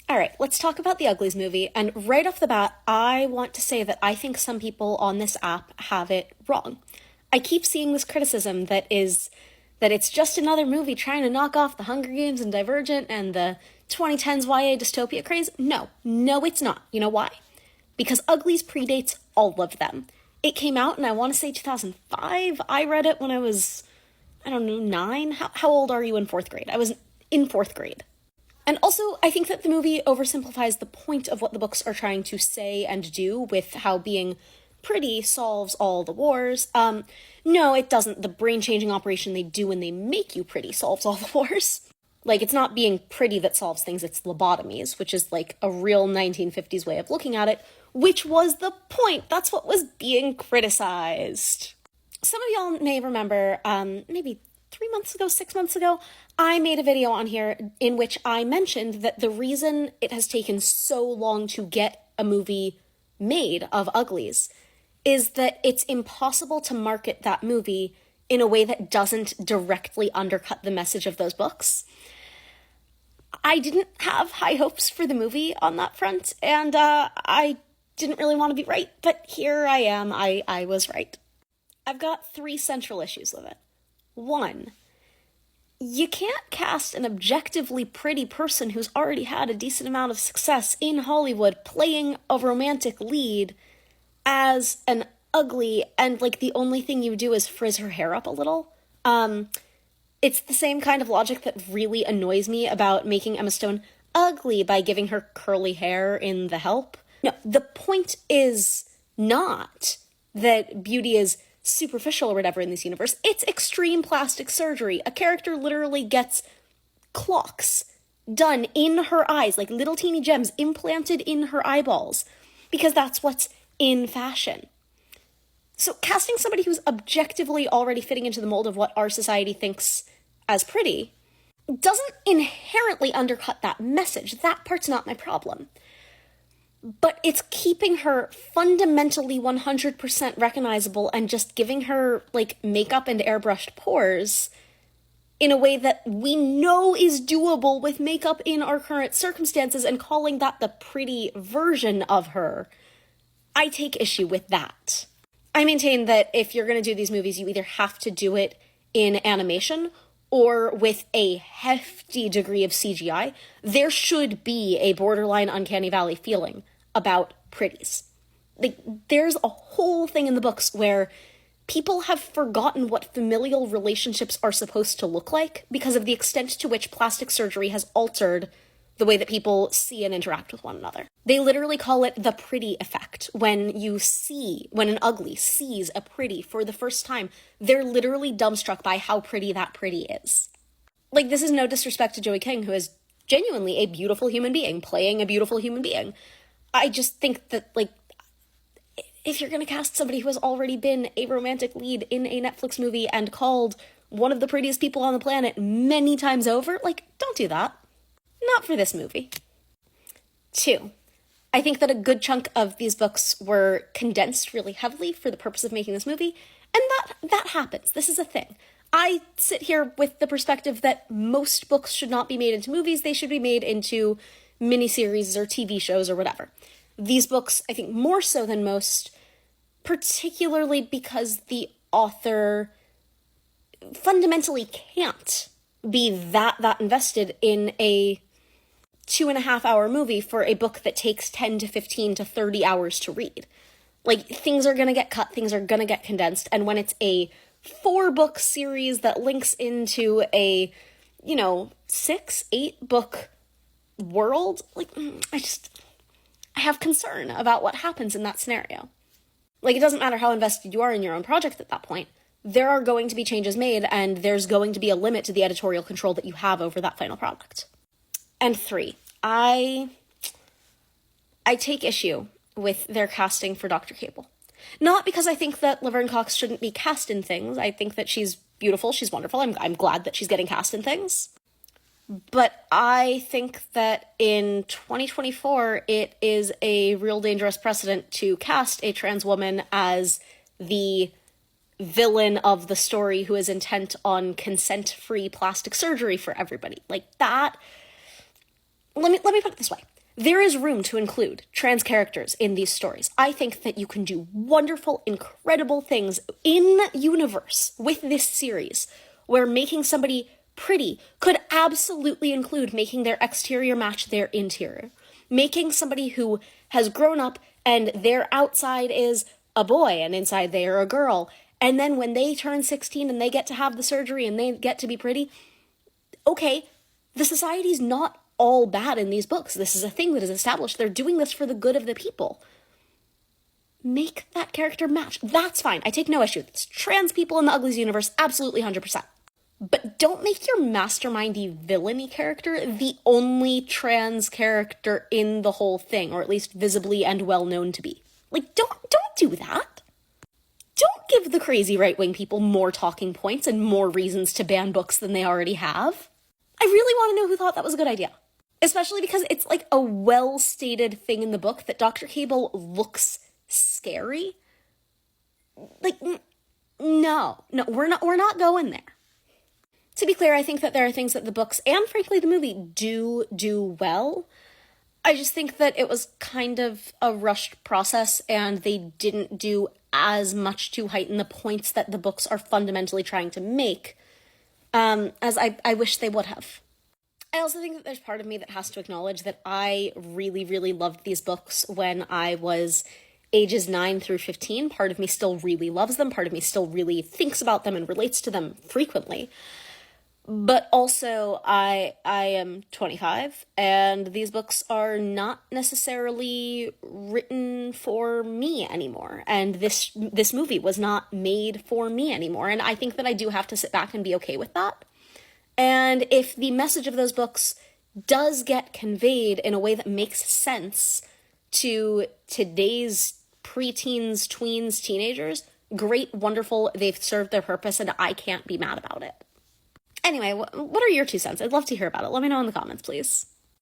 All right, let's talk about the Uglies movie. And right off the bat, I want to say that I think some people on this app have it wrong. I keep seeing this criticism that it's just another movie trying to knock off The Hunger Games and Divergent and the 2010s YA dystopia craze. No, it's not. You know why? Because Uglies predates all of them. It came out in, I want to say, 2005. I read it when I was, I don't know, 9? How old are you in 4th grade? I was in 4th grade. And also, I think that the movie oversimplifies the point of what the books are trying to say and do with how being pretty solves all the wars. No, it doesn't. The brain-changing operation they do when they make you pretty solves all the wars. Like, it's not being pretty that solves things, it's lobotomies, which is like a real 1950s way of looking at it, which was the point. That's what was being criticized. Some of y'all may remember, maybe 3 months ago, 6 months ago, I made a video on here in which I mentioned that the reason it has taken so long to get a movie made of Uglies is that it's impossible to market that movie in a way that doesn't directly undercut the message of those books. I didn't have high hopes for the movie on that front, and I didn't really want to be right, but here I am. I was right. I've got 3 central issues with it. 1, you can't cast an objectively pretty person who's already had a decent amount of success in Hollywood playing a romantic lead as an ugly, and like the only thing you do is frizz her hair up a little. It's the same kind of logic that really annoys me about making Emma Stone ugly by giving her curly hair in The Help. No, the point is not that beauty is superficial or whatever in this universe. It's extreme plastic surgery. A character literally gets clocks done in her eyes, like little teeny gems implanted in her eyeballs, because that's what's in fashion. So casting somebody who's objectively already fitting into the mold of what our society thinks as pretty doesn't inherently undercut that message. That part's not my problem. But it's keeping her fundamentally 100% recognizable and just giving her, like, makeup and airbrushed pores in a way that we know is doable with makeup in our current circumstances, and calling that the pretty version of her. I take issue with that. I maintain that if you're going to do these movies, you either have to do it in animation or with a hefty degree of CGI. There should be a borderline uncanny valley feeling about pretties. Like, there's a whole thing in the books where people have forgotten what familial relationships are supposed to look like because of the extent to which plastic surgery has altered the way that people see and interact with one another. They literally call it the pretty effect. When an ugly sees a pretty for the first time, they're literally dumbstruck by how pretty that pretty is. Like, this is no disrespect to Joey King, who is genuinely a beautiful human being, playing a beautiful human being. I just think that, like, if you're going to cast somebody who has already been a romantic lead in a Netflix movie and called one of the prettiest people on the planet many times over, like, don't do that. Not for this movie. 2, I think that a good chunk of these books were condensed really heavily for the purpose of making this movie, and that happens. This is a thing. I sit here with the perspective that most books should not be made into movies. They should be made into miniseries or TV shows or whatever. These books, I think more so than most, particularly because the author fundamentally can't be that invested in a 2.5-hour movie for a book that takes 10 to 15 to 30 hours to read. Like, things are going to get cut, things are going to get condensed, and when it's a 4-book series that links into a, 6-8-book world, like, I have concern about what happens in that scenario. Like, it doesn't matter how invested you are in your own project at that point. There are going to be changes made, and there's going to be a limit to the editorial control that you have over that final product. And 3, I take issue with their casting for Dr. Cable. Not because I think that Laverne Cox shouldn't be cast in things. I think that she's beautiful, she's wonderful, I'm glad that she's getting cast in things. But I think that in 2024, it is a real dangerous precedent to cast a trans woman as the villain of the story who is intent on consent-free plastic surgery for everybody. Like, that... Let me put it this way. There is room to include trans characters in these stories. I think that you can do wonderful, incredible things in universe with this series, where making somebody pretty could absolutely include making their exterior match their interior. Making somebody who has grown up and their outside is a boy and inside they are a girl, and then when they turn 16 and they get to have the surgery and they get to be pretty, okay, the society's not all bad in these books. This is a thing that is established. They're doing this for the good of the people. Make that character match. That's fine. I take no issue. It's trans people in the Uglies universe, absolutely 100%. But don't make your mastermindy villainy character the only trans character in the whole thing, or at least visibly and well known to be. Like, don't do that. Don't give the crazy right-wing people more talking points and more reasons to ban books than they already have. I really want to know who thought that was a good idea. Especially because it's like a well-stated thing in the book that Dr. Cable looks scary. Like, no, we're not going there. To be clear, I think that there are things that the books and frankly the movie do well. I just think that it was kind of a rushed process and they didn't do as much to heighten the points that the books are fundamentally trying to make as I wish they would have. I also think that there's part of me that has to acknowledge that I really, really loved these books when I was ages 9 through 15. Part of me still really loves them. Part of me still really thinks about them and relates to them frequently. But also, I am 25, and these books are not necessarily written for me anymore. And this movie was not made for me anymore. And I think that I do have to sit back and be okay with that. And if the message of those books does get conveyed in a way that makes sense to today's preteens, tweens, teenagers, great, wonderful, they've served their purpose, and I can't be mad about it. Anyway, what are your 2 cents? I'd love to hear about it. Let me know in the comments, please.